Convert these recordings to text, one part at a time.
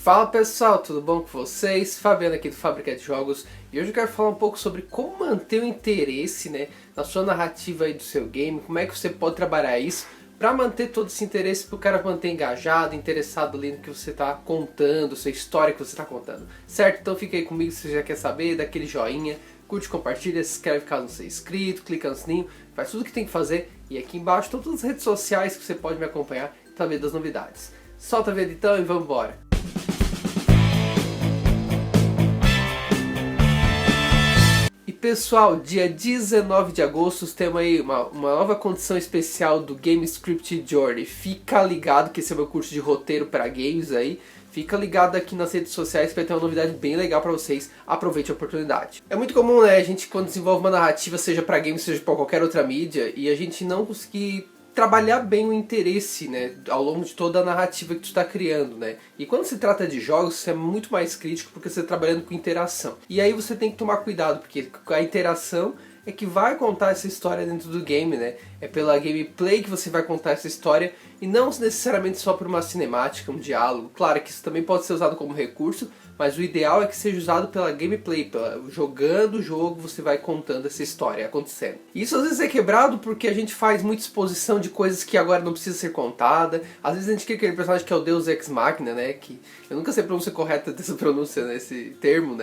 Fala pessoal, tudo bom com vocês? Fabiano aqui do Fábrica de Jogos e hoje eu quero falar um pouco sobre como manter o interesse, na sua narrativa aí do seu game, como é que você pode trabalhar isso para manter todo esse interesse, para o cara manter engajado, interessado ali no que você está contando, sua história que você está contando, certo? Então fica aí comigo se você já quer saber, dá aquele joinha, curte, compartilha, se inscreve caso não seja inscrito, clica no sininho, faz tudo o que tem que fazer e aqui embaixo todas as redes sociais que você pode me acompanhar e saber das novidades. Solta a vida então e vamos embora! Pessoal, dia 19 de agosto temos aí uma nova condição especial do Game Script Journey. Fica ligado que esse é o meu curso de roteiro para games aí. Fica ligado aqui nas redes sociais que vai ter uma novidade bem legal para vocês. Aproveite a oportunidade. É muito comum, a gente quando desenvolve uma narrativa, seja para games, seja para qualquer outra mídia, e a gente não conseguir trabalhar bem o interesse, ao longo de toda a narrativa que tu está criando, E quando se trata de jogos, isso é muito mais crítico porque você está trabalhando com interação. E aí você tem que tomar cuidado, porque a interação é que vai contar essa história dentro do game, É pela gameplay que você vai contar essa história e não necessariamente só por uma cinemática, um diálogo. Claro que isso também pode ser usado como recurso, mas o ideal é que seja usado pela gameplay, jogando o jogo você vai contando essa história acontecendo. Isso às vezes é quebrado porque a gente faz muita exposição de coisas que agora não precisa ser contada. Às vezes a gente quer aquele personagem que é o Deus Ex Machina, que eu nunca sei a pronúncia correta dessa pronúncia, nesse termo,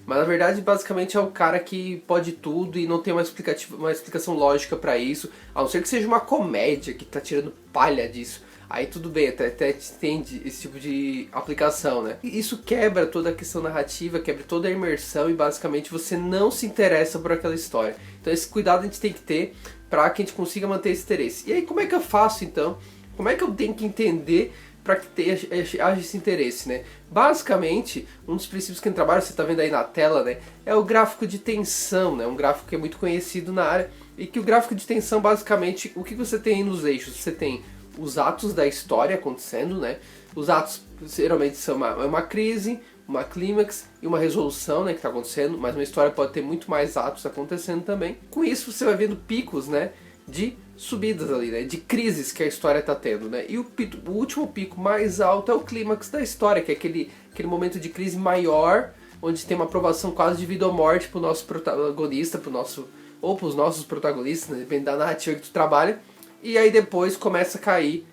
Mas na verdade basicamente é o cara que pode tudo e não tem uma explicação lógica pra isso, a não ser que seja uma comédia que tá tirando palha disso. Aí tudo bem, até entende esse tipo de aplicação, E isso quebra toda a questão narrativa, quebra toda a imersão e basicamente você não se interessa por aquela história. Então esse cuidado a gente tem que ter para que a gente consiga manter esse interesse. E aí como é que eu faço então? Como é que eu tenho que entender para que haja esse interesse, Basicamente, um dos princípios que a gente trabalha, você está vendo aí na tela, é o gráfico de tensão, Um gráfico que é muito conhecido na área e que o gráfico de tensão, basicamente, o que você tem aí nos eixos? Você tem os atos da história acontecendo, Os atos geralmente são uma crise, uma clímax e uma resolução, que está acontecendo, mas uma história pode ter muito mais atos acontecendo também. Com isso você vai vendo picos, de subidas ali, de crises que a história está tendo, E o último pico mais alto é o clímax da história, que é aquele momento de crise maior, onde tem uma provação quase de vida ou morte para o nosso protagonista, ou para os nossos protagonistas, depende da narrativa que tu trabalha. E aí depois começa a cair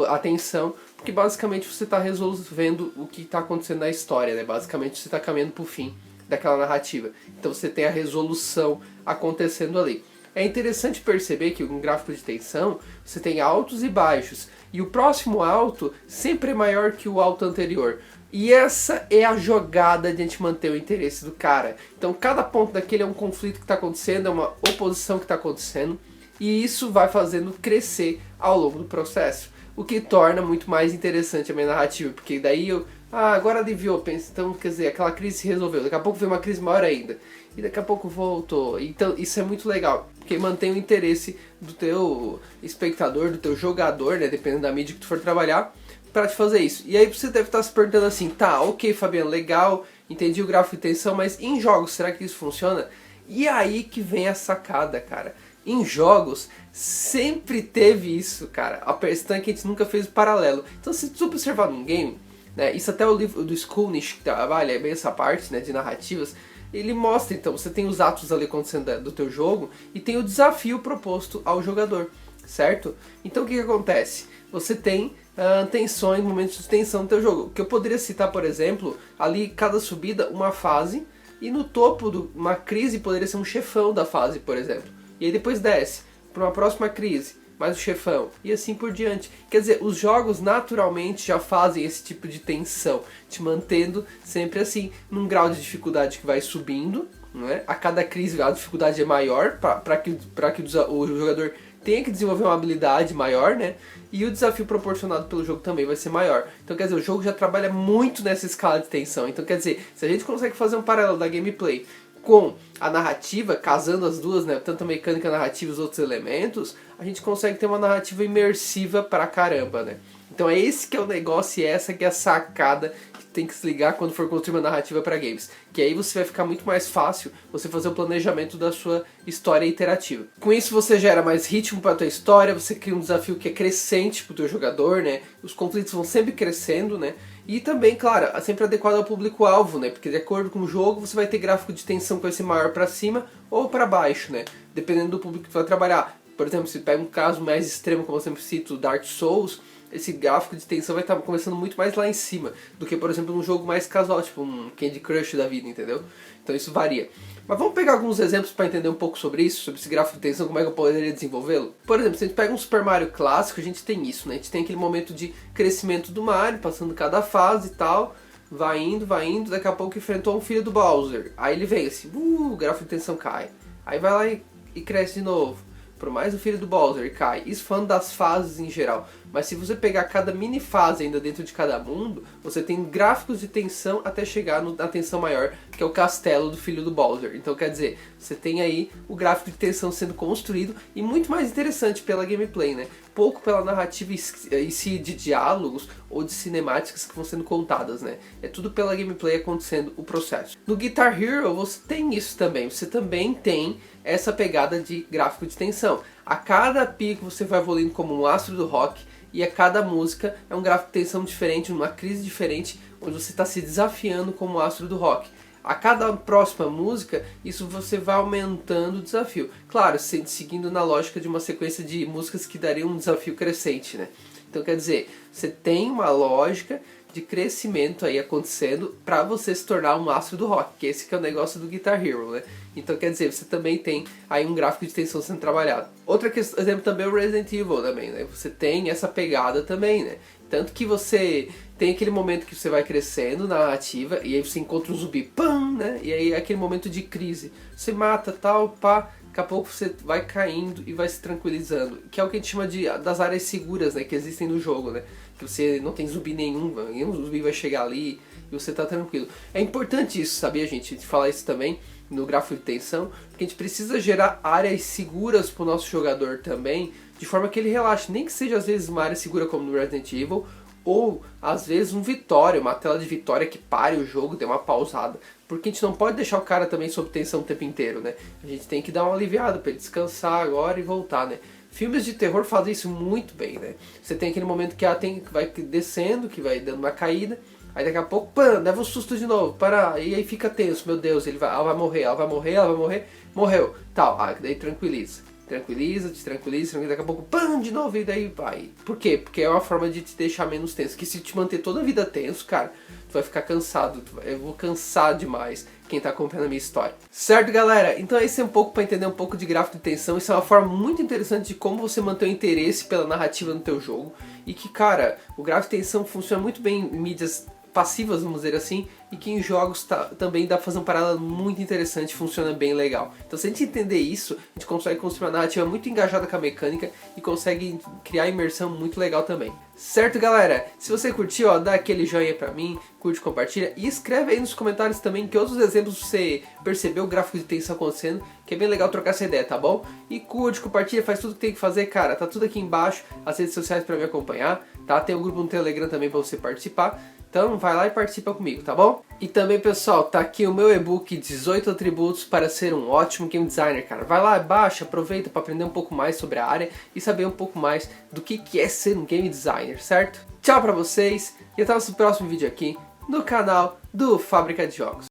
a tensão, porque basicamente você está resolvendo o que está acontecendo na história, Basicamente você está caminhando para o fim daquela narrativa. Então você tem a resolução acontecendo ali. É interessante perceber que um gráfico de tensão, você tem altos e baixos, e o próximo alto sempre é maior que o alto anterior. E essa é a jogada de a gente manter o interesse do cara. Então cada ponto daquele é um conflito que está acontecendo, é uma oposição que está acontecendo, e isso vai fazendo crescer ao longo do processo, o que torna muito mais interessante a minha narrativa, porque daí agora aliviou, pensa, então quer dizer, aquela crise se resolveu, daqui a pouco veio uma crise maior ainda, e daqui a pouco voltou. Então isso é muito legal, porque mantém o interesse do teu espectador, do teu jogador, dependendo da mídia que tu for trabalhar, para te fazer isso. E aí você deve estar se perguntando assim, tá, ok Fabiano, legal, entendi o gráfico de tensão, mas em jogos, será que isso funciona? E aí que vem a sacada, cara. Em jogos, sempre teve isso, cara. A questão é que a gente nunca fez o paralelo. Então se tu observar num game, isso até o livro do Skulnish que trabalha bem essa parte, de narrativas, ele mostra, então, você tem os atos ali acontecendo do teu jogo e tem o desafio proposto ao jogador, certo? Então o que acontece? Você tem tensões, momentos de tensão no teu jogo. O que eu poderia citar, por exemplo, ali cada subida uma fase, e no topo de uma crise poderia ser um chefão da fase, por exemplo. E aí depois desce para uma próxima crise, mais o chefão, e assim por diante. Quer dizer, os jogos naturalmente já fazem esse tipo de tensão, te mantendo sempre assim, num grau de dificuldade que vai subindo, A cada crise a dificuldade é maior, para que o jogador tenha que desenvolver uma habilidade maior, E o desafio proporcionado pelo jogo também vai ser maior. Então quer dizer, o jogo já trabalha muito nessa escala de tensão. Então quer dizer, se a gente consegue fazer um paralelo da gameplay com a narrativa, casando as duas, tanto a mecânica narrativa e os outros elementos, a gente consegue ter uma narrativa imersiva pra caramba, Então é esse que é o negócio e essa que é a sacada que tem que se ligar quando for construir uma narrativa para games. Que aí você vai ficar muito mais fácil você fazer o planejamento da sua história interativa. Com isso você gera mais ritmo para a tua história, você cria um desafio que é crescente para o teu jogador, Os conflitos vão sempre crescendo, E também, claro, sempre adequado ao público-alvo, né? Porque de acordo com o jogo, você vai ter gráfico de tensão que vai ser maior para cima ou para baixo, né? Dependendo do público que você vai trabalhar. Por exemplo, se pega um caso mais extremo, como eu sempre cito, Dark Souls, esse gráfico de tensão vai estar começando muito mais lá em cima do que, por exemplo, um jogo mais casual, tipo um Candy Crush da vida, entendeu? Então isso varia. Mas vamos pegar alguns exemplos para entender um pouco sobre isso, sobre esse gráfico de tensão, como é que eu poderia desenvolvê-lo? Por exemplo, se a gente pega um Super Mario clássico, a gente tem isso, né? A gente tem aquele momento de crescimento do Mario, passando cada fase e tal, vai indo, daqui a pouco enfrentou um filho do Bowser. Aí ele vem assim, o gráfico de tensão cai. Aí vai lá e cresce de novo. Por mais o filho do Bowser e cai. Isso falando das fases em geral. Mas se você pegar cada mini fase ainda dentro de cada mundo, você tem gráficos de tensão até chegar na tensão maior, que é o castelo do filho do Bowser. Então quer dizer, você tem aí o gráfico de tensão sendo construído e muito mais interessante pela gameplay, né? Pouco pela narrativa em si de diálogos ou de cinemáticas que vão sendo contadas, né? É tudo pela gameplay acontecendo o processo. No Guitar Hero você tem isso também. Você também tem essa pegada de gráfico de tensão. A cada pico você vai evoluindo como um astro do rock e a cada música é um gráfico de tensão diferente, uma crise diferente, onde você está se desafiando como astro do rock. A cada próxima música, isso você vai aumentando o desafio. Claro, seguindo na lógica de uma sequência de músicas que dariam um desafio crescente, né? Então quer dizer, você tem uma lógica de crescimento aí acontecendo para você se tornar um astro do rock, que esse que é o negócio do Guitar Hero, né? Então quer dizer, você também tem aí um gráfico de tensão sendo trabalhado. Outro exemplo também é o Resident Evil também, né? Você tem essa pegada também, né? Tanto que você tem aquele momento que você vai crescendo na narrativa e aí você encontra um zumbi, pam, né? E aí é aquele momento de crise. Você mata, tal, pá, daqui a pouco você vai caindo e vai se tranquilizando. Que é o que a gente chama das áreas seguras, né? Que existem no jogo, né? Que você não tem zumbi nenhum zumbi vai chegar ali e você tá tranquilo. É importante isso, sabia, gente? De falar isso também no gráfico de tensão, porque a gente precisa gerar áreas seguras pro nosso jogador também, de forma que ele relaxe, nem que seja às vezes uma área segura como no Resident Evil, ou às vezes um vitória, uma tela de vitória que pare o jogo, dê uma pausada, porque a gente não pode deixar o cara também sob tensão o tempo inteiro, né? A gente tem que dar uma aliviada para ele descansar agora e voltar, né? Filmes de terror fazem isso muito bem, né? Você tem aquele momento que vai descendo, que vai dando uma caída, aí daqui a pouco, pã, leva um susto de novo, para, e aí fica tenso, meu Deus, ela vai morrer, morreu, tal, daí tranquiliza, te tranquiliza, daqui a pouco, pã, de novo, e daí vai. Por quê? Porque é uma forma de te deixar menos tenso, que se te manter toda a vida tenso, cara, tu vai ficar cansado, eu vou cansar demais quem tá acompanhando a minha história. Certo, galera? Então esse é um pouco para entender um pouco de gráfico de tensão. Isso é uma forma muito interessante de como você manter o interesse pela narrativa no teu jogo. E que, cara, o gráfico de tensão funciona muito bem em mídias passivas, vamos dizer assim, e que em jogos também dá pra fazer um paralelo muito interessante, funciona bem legal. Então se a gente entender isso, a gente consegue construir uma narrativa muito engajada com a mecânica e consegue criar imersão muito legal também. Certo, galera? Se você curtiu, ó, dá aquele joinha pra mim, curte, compartilha e escreve aí nos comentários também que outros exemplos você percebeu o gráfico de tensão acontecendo, que é bem legal trocar essa ideia, tá bom? E curte, compartilha, faz tudo que tem que fazer, cara, tá tudo aqui embaixo, as redes sociais pra me acompanhar, tá? Tem um grupo no Telegram também pra você participar. Então vai lá e participa comigo, tá bom? E também, pessoal, tá aqui o meu e-book 18 atributos para ser um ótimo game designer, cara. Vai lá, baixa, aproveita para aprender um pouco mais sobre a área e saber um pouco mais do que é ser um game designer, certo? Tchau pra vocês e até o nosso próximo vídeo aqui no canal do Fábrica de Jogos.